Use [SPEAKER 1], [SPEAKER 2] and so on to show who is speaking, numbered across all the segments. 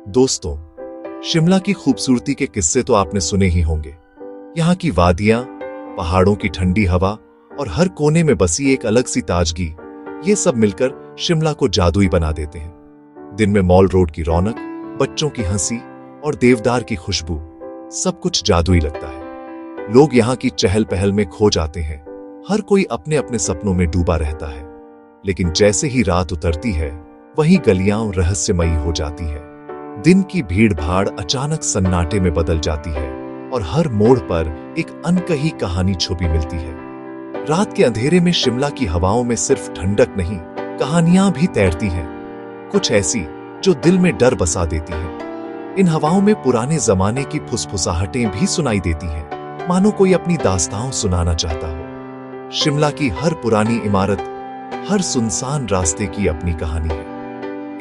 [SPEAKER 1] दोस्तों, शिमला की खूबसूरती के किस्से तो आपने सुने ही होंगे। यहाँ की वादियां, पहाड़ों की ठंडी हवा और हर कोने में बसी एक अलग सी ताजगी, ये सब मिलकर शिमला को जादुई बना देते हैं। दिन में मॉल रोड की रौनक, बच्चों की हंसी और देवदार की खुशबू, सब कुछ जादुई लगता है। लोग यहाँ की चहल पहल में खो जाते हैं। हर कोई अपने अपने सपनों में डूबा रहता है। लेकिन जैसे ही रात उतरती है, वहीं गलियां रहस्यमयी हो जाती है। दिन की भीड़ भाड़ अचानक सन्नाटे में बदल जाती है और हर मोड़ पर एक अनकही कहानी छुपी मिलती है। रात के अंधेरे में शिमला की हवाओं में सिर्फ ठंडक नहीं, कहानियां भी तैरती हैं, कुछ ऐसी जो दिल में डर बसा देती हैं। इन हवाओं में पुराने जमाने की फुसफुसाहटें भी सुनाई देती हैं, मानो कोई अपनी दास्तां सुनाना चाहता हो। शिमला की हर पुरानी इमारत, हर सुनसान रास्ते की अपनी कहानी है।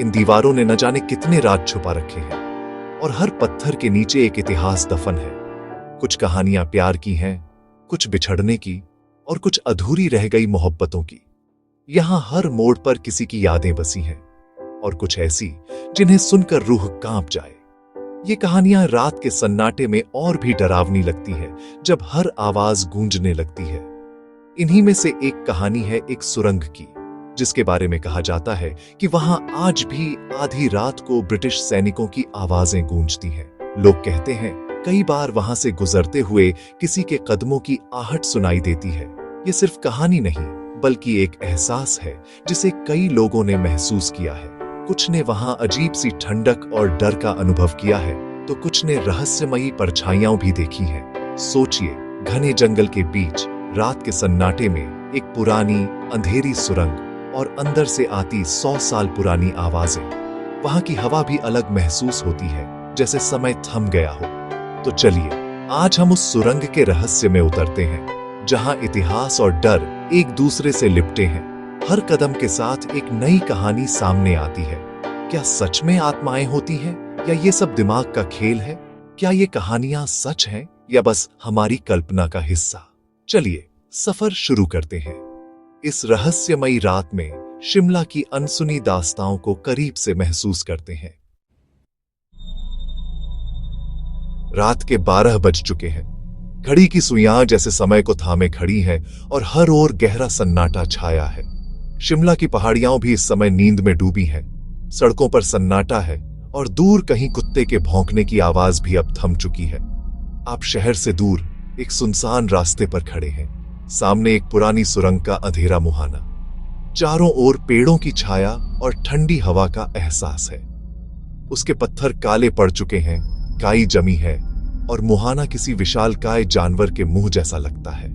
[SPEAKER 1] इन दीवारों ने न जाने कितने राज छुपा रखे हैं और हर पत्थर के नीचे एक इतिहास दफन है। कुछ कहानियां प्यार की हैं, कुछ बिछड़ने की और कुछ अधूरी रह गई मोहब्बतों की। यहां हर मोड़ पर किसी की यादें बसी हैं और कुछ ऐसी जिन्हें सुनकर रूह कांप जाए। ये कहानियां रात के सन्नाटे में और भी डरावनी लगती है जब हर आवाज गूंजने लगती है। इन्हीं में से एक कहानी है एक सुरंग की, जिसके बारे में कहा जाता है कि वहां आज भी आधी रात को ब्रिटिश सैनिकों की आवाजें गूंजती हैं। लोग कहते हैं कई बार वहां से गुजरते हुए किसी के कदमों की आहट सुनाई देती है। ये सिर्फ कहानी नहीं, बल्कि एक एहसास है जिसे कई लोगों ने महसूस किया है। कुछ ने वहां अजीब सी ठंडक और डर का अनुभव किया है, तो कुछ ने रहस्यमयी परछाइयां भी देखी हैं। सोचिए, घने जंगल के बीच रात के सन्नाटे में एक पुरानी अंधेरी सुरंग और अंदर से आती 100 साल पुरानी आवाजें। वहां की हवा भी अलग महसूस होती है, जैसे समय थम गया हो। तो चलिए, आज हम उस सुरंग के रहस्य में उतरते हैं, जहां इतिहास और डर एक दूसरे से लिपटे हैं। हर कदम के साथ एक नई कहानी सामने आती है। क्या सच में आत्माएं होती हैं, या ये सब दिमाग का खेल है? क्या ये कहानियां सच हैं या बस हमारी कल्पना का हिस्सा? चलिए, सफर शुरू करते हैं। इस रहस्यमयी रात में शिमला की अनसुनी दास्ताओं को करीब से महसूस करते हैं। रात के 12 बज चुके हैं। घड़ी की सुइयां जैसे समय को थामे खड़ी हैं और हर ओर गहरा सन्नाटा छाया है। शिमला की पहाड़ियां भी इस समय नींद में डूबी हैं। सड़कों पर सन्नाटा है और दूर कहीं कुत्ते के भौंकने की आवाज भी अब थम चुकी है। आप शहर से दूर एक सुनसान रास्ते पर खड़े हैं। सामने एक पुरानी सुरंग का अंधेरा मुहाना, चारों ओर पेड़ों की छाया और ठंडी हवा का एहसास है। उसके पत्थर काले पड़ चुके हैं, काई जमी है और मुहाना किसी विशालकाय जानवर के मुंह जैसा लगता है।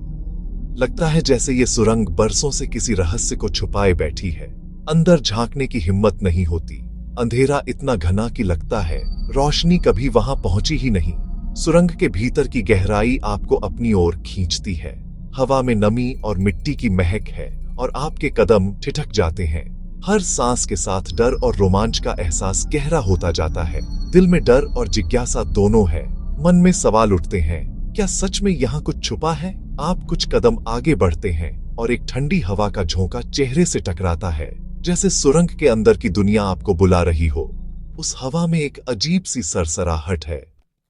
[SPEAKER 1] लगता है जैसे ये सुरंग बरसों से किसी रहस्य को छुपाए बैठी है। अंदर झांकने की हिम्मत नहीं होती। अंधेरा इतना घना कि लगता है रोशनी कभी वहां पहुंची ही नहीं। सुरंग के भीतर की गहराई आपको अपनी ओर खींचती है। हवा में नमी और मिट्टी की महक है और आपके कदम ठिठक जाते हैं। हर सांस के साथ डर और रोमांच का एहसास गहरा होता जाता है। दिल में डर और जिज्ञासा दोनों है। मन में सवाल उठते हैं, क्या सच में यहाँ कुछ छुपा है? आप कुछ कदम आगे बढ़ते हैं और एक ठंडी हवा का झोंका चेहरे से टकराता है, जैसे सुरंग के अंदर की दुनिया आपको बुला रही हो। उस हवा में एक अजीब सी सरसराहट है।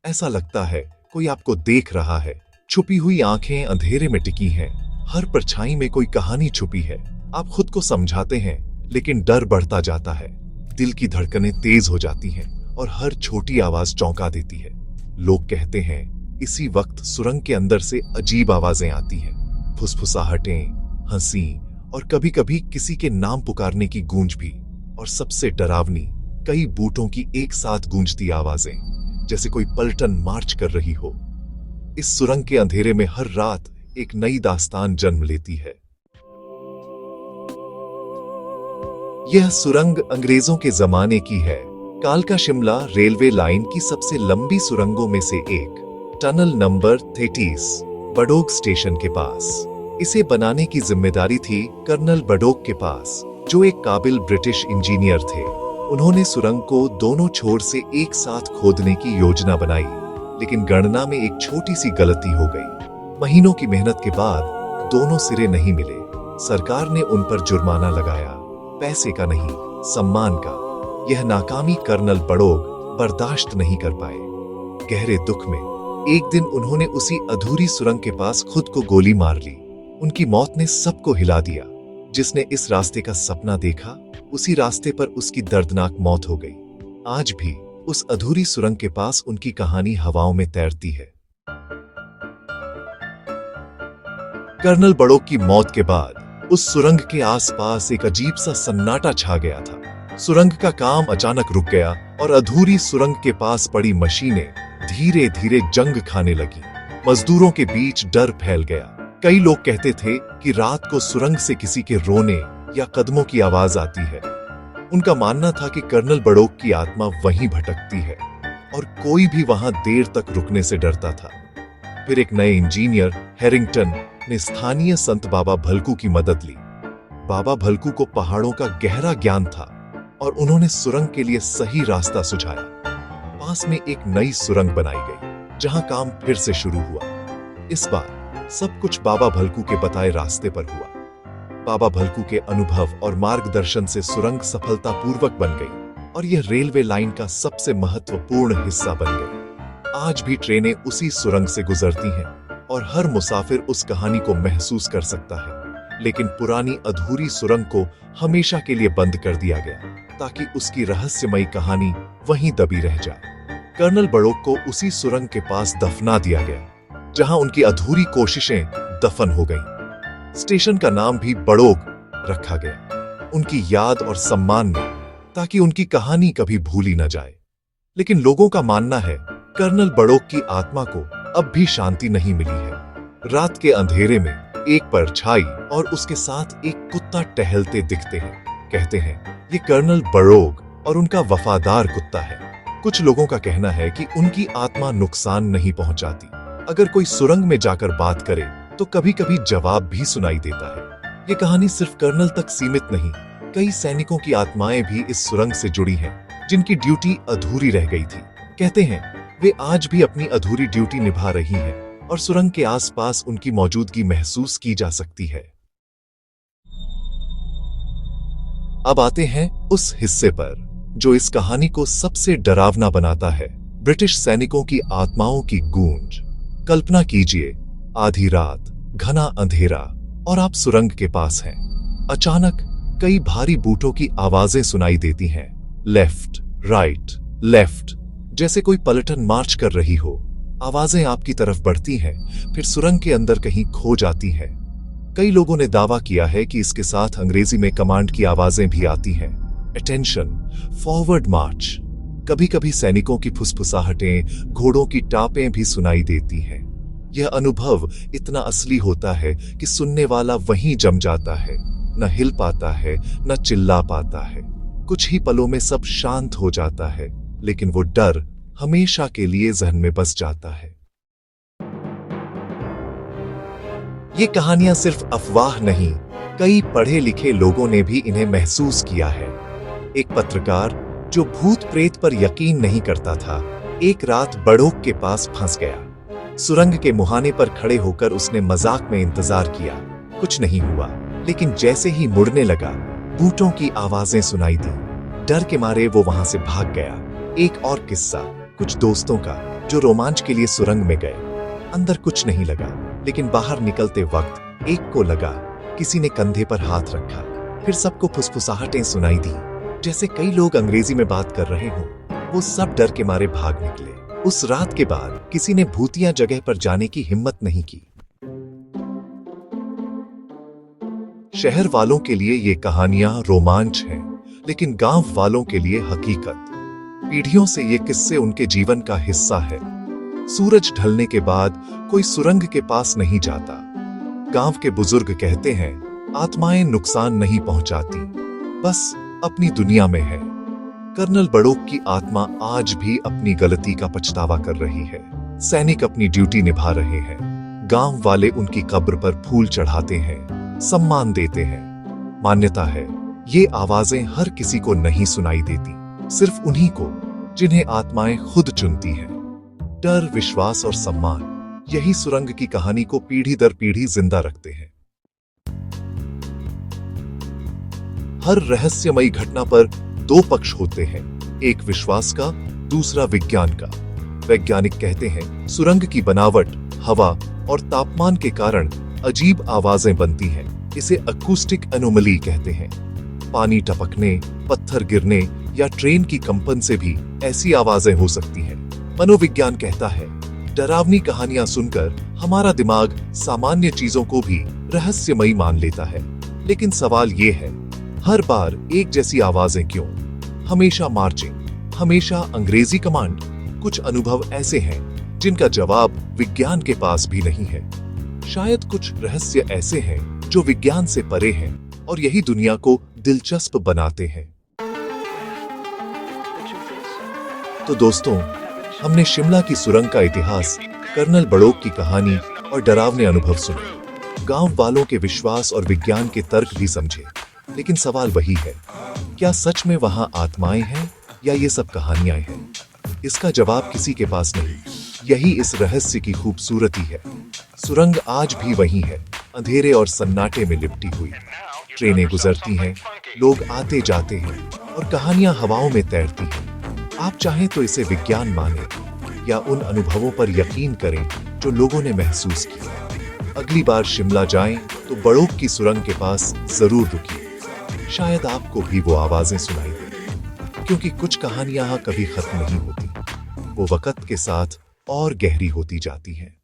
[SPEAKER 1] ऐसा लगता है कोई आपको देख रहा है। छुपी हुई आंखें अंधेरे में टिकी हैं। हर परछाई में कोई कहानी छुपी है। आप खुद को समझाते हैं, लेकिन डर बढ़ता जाता है। दिल की धड़कनें तेज हो जाती हैं और हर छोटी आवाज चौंका देती है। लोग कहते हैं इसी वक्त सुरंग के अंदर से अजीब आवाजें आती हैं, फुसफुसाहटें, हंसी और कभी कभी किसी के नाम पुकारने की गूंज भी। और सबसे डरावनी, कई बूटों की एक साथ गूंजती आवाजें, जैसे कोई पलटन मार्च कर रही हो। इस सुरंग के अंधेरे में हर रात एक नई दास्तान जन्म लेती है। यह सुरंग अंग्रेजों के जमाने की है। कालका शिमला रेलवे लाइन की सबसे लंबी सुरंगों में से एक। टनल नंबर 33 बडोग स्टेशन के पास। इसे बनाने की जिम्मेदारी थी कर्नल बडोग के पास, जो एक काबिल ब्रिटिश इंजीनियर थे। उन्होंने सुरंग को दोनों छोर से एक साथ खोदने की योजना बनाई, लेकिन गणना में एक छोटी सी गलती हो गई। महीनों की मेहनत के बाद दोनों सिरे नहीं मिले। सरकार ने उन पर जुर्माना लगाया, पैसे का नहीं, सम्मान का। यह नाकामी कर्नल बडोग बर्दाश्त नहीं कर पाए। गहरे दुख में एक दिन उन्होंने उसी अधूरी सुरंग के पास खुद को गोली मार ली। उनकी मौत ने सबको हिला दिया। जिसने इस रास्ते का सपना देखा, उसी रास्ते पर उसकी दर्दनाक मौत हो गई। आज भी उस अधूरी सुरंग के पास उनकी कहानी हवाओं में तैरती है। कर्नल बड़ौक की मौत के बाद उस सुरंग के आसपास एक अजीब सा सन्नाटा छा गया था। सुरंग का काम अचानक रुक गया और अधूरी सुरंग के पास पड़ी मशीनें धीरे धीरे जंग खाने लगी। मजदूरों के बीच डर फैल गया। कई लोग कहते थे कि रात को सुरंग से किसी के रोने या कदमों की आवाज आती है। उनका मानना था कि कर्नल बड़ौक की आत्मा वहीं भटकती है और कोई भी वहां देर तक रुकने से डरता था। फिर एक नए इंजीनियर हैरिंगटन ने स्थानीय संत बाबा भलकू की मदद ली। बाबा भलकू को पहाड़ों का गहरा ज्ञान था और उन्होंने सुरंग के लिए सही रास्ता सुझाया। पास में एक नई सुरंग बनाई गई, जहां काम फिर से शुरू हुआ। इस बार सब कुछ बाबा भलकू के बताए रास्ते पर हुआ। बाबा भलकू के अनुभव और मार्गदर्शन से सुरंग सफलतापूर्वक बन गई और यह रेलवे लाइन का सबसे महत्वपूर्ण हिस्सा बन गई। आज भी ट्रेनें उसी सुरंग से गुजरती हैं और हर मुसाफिर उस कहानी को महसूस कर सकता है। लेकिन पुरानी अधूरी सुरंग को हमेशा के लिए बंद कर दिया गया, ताकि उसकी रहस्यमयी कहानी वहीं दबी रह जाए। कर्नल बड़ौक को उसी सुरंग के पास दफना दिया गया, जहां उनकी अधूरी कोशिशें दफन हो गईं। स्टेशन का नाम भी बड़ौक रखा गया, उनकी याद और सम्मान में, ताकि उनकी कहानी कभी भूली न जाए। लेकिन लोगों का मानना है, कर्नल बड़ौक की आत्मा को अब भी शांति नहीं मिली है। रात के अंधेरे में एक परछाई और उसके साथ एक कुत्ता टहलते दिखते हैं। कहते हैं ये कर्नल बड़ौक और उनका वफादार कुत्ता है। कुछ लोगों का कहना है कि उनकी आत्मा नुकसान नहीं पहुंचाती। अगर कोई सुरंग में जाकर बात करे तो कभी-कभी जवाब भी सुनाई देता है। ये कहानी सिर्फ कर्नल तक सीमित नहीं, कई सैनिकों की आत्माएं भी इस सुरंग से जुड़ी हैं, जिनकी ड्यूटी अधूरी रह गई थी। कहते हैं वे आज भी अपनी अधूरी ड्यूटी निभा रही हैं और सुरंग के आसपास उनकी मौजूदगी महसूस की जा सकती है। अब आते हैं उस हिस्से पर जो इस कहानी को सबसे डरावना बनाता है, ब्रिटिश सैनिकों की आत्माओं की गूंज। कल्पना कीजिए, आधी रात, घना अंधेरा और आप सुरंग के पास हैं। अचानक कई भारी बूटों की आवाजें सुनाई देती हैं, लेफ्ट राइट लेफ्ट, जैसे कोई पलटन मार्च कर रही हो। आवाजें आपकी तरफ बढ़ती हैं, फिर सुरंग के अंदर कहीं खो जाती हैं। कई लोगों ने दावा किया है कि इसके साथ अंग्रेजी में कमांड की आवाजें भी आती हैं, अटेंशन, फॉरवर्ड मार्च। कभी कभी सैनिकों की फुसफुसाहटें, घोड़ों की टापें भी सुनाई देती हैं। यह अनुभव इतना असली होता है कि सुनने वाला वहीं जम जाता है, न हिल पाता है, न चिल्ला पाता है। कुछ ही पलों में सब शांत हो जाता है, लेकिन वो डर हमेशा के लिए जहन में बस जाता है। ये कहानियां सिर्फ अफवाह नहीं, कई पढ़े लिखे लोगों ने भी इन्हें महसूस किया है। एक पत्रकार जो भूत प्रेत पर यकीन नहीं करता था, एक रात बड़ौक के पास फंस गया। सुरंग के मुहाने पर खड़े होकर उसने मजाक में इंतजार किया। कुछ नहीं हुआ, लेकिन जैसे ही मुड़ने लगा, बूटों की आवाजें सुनाई दी। डर के मारे वो वहां से भाग गया। एक और किस्सा कुछ दोस्तों का जो रोमांच के लिए सुरंग में गए। अंदर कुछ नहीं लगा, लेकिन बाहर निकलते वक्त एक को लगा किसी ने कंधे पर हाथ रखा। फिर सबको फुसफुसाहटें सुनाई दी, जैसे कई लोग अंग्रेजी में बात कर रहे हों। वो सब डर के मारे भाग निकले। उस रात के बाद किसी ने भूतिया जगह पर जाने की हिम्मत नहीं की। शहर वालों के लिए ये कहानियां रोमांच हैं, लेकिन गांव वालों के लिए हकीकत। पीढ़ियों से ये किस्से उनके जीवन का हिस्सा है। सूरज ढलने के बाद कोई सुरंग के पास नहीं जाता। गांव के बुजुर्ग कहते हैं, आत्माएं नुकसान नहीं पहुंचाती, बस अपनी दुनिया में है। कर्नल बड़ौक की आत्मा आज भी अपनी गलती का पछतावा कर रही है। सैनिक अपनी ड्यूटी निभा रहे हैं। गांव वाले उनकी कब्र पर फूल चढ़ाते हैं, सम्मान देते हैं। मान्यता है, ये आवाजें हर किसी को नहीं सुनाई देती, सिर्फ उन्हीं को जिन्हें आत्माएं खुद चुनती हैं। डर, विश्वास और सम्मान, यही सुरंग की कहानी को पीढ़ी दर पीढ़ी जिंदा रखते हैं। हर रहस्यमयी घटना पर दो पक्ष होते हैं, एक विश्वास का, दूसरा विज्ञान का। वैज्ञानिक कहते हैं सुरंग की बनावट, हवा और तापमान के कारण अजीब आवाजें बनती हैं। इसे अकूस्टिक एनोमली कहते हैं। पानी टपकने, पत्थर गिरने या ट्रेन की कंपन से भी ऐसी आवाजें हो सकती हैं। मनोविज्ञान कहता है डरावनी कहानियां सुनकर हमारा दिमाग सामान्य चीजों को भी रहस्यमयी मान लेता है। लेकिन सवाल ये है, हर बार एक जैसी आवाजें क्यों? हमेशा मार्चिंग, हमेशा अंग्रेजी कमांड। कुछ अनुभव ऐसे हैं जिनका जवाब विज्ञान के पास भी नहीं है। शायद कुछ रहस्य ऐसे हैं जो विज्ञान से परे हैं और यही दुनिया को दिलचस्प बनाते हैं। तो दोस्तों, हमने शिमला की सुरंग का इतिहास, कर्नल बड़ौक की कहानी और डरावने अनुभव सुने। गांव वालों के विश्वास और विज्ञान के तर्क भी समझे। लेकिन सवाल वही है, क्या सच में वहां आत्माएं हैं या ये सब कहानियां हैं? इसका जवाब किसी के पास नहीं। यही इस रहस्य की खूबसूरती है। सुरंग आज भी वही है, अंधेरे और सन्नाटे में लिपटी हुई। ट्रेनें गुजरती हैं, लोग आते जाते हैं और कहानियां हवाओं में तैरती हैं। आप चाहें तो इसे विज्ञान मानें या उन अनुभवों पर यकीन करें जो लोगों ने महसूस किया। अगली बार शिमला जाएं तो बड़ौक की सुरंग के पास जरूर रुकिए। शायद आपको भी वो आवाजें सुनाई दें, क्योंकि कुछ कहानियां कभी खत्म नहीं होती। वो वक्त के साथ और गहरी होती जाती हैं।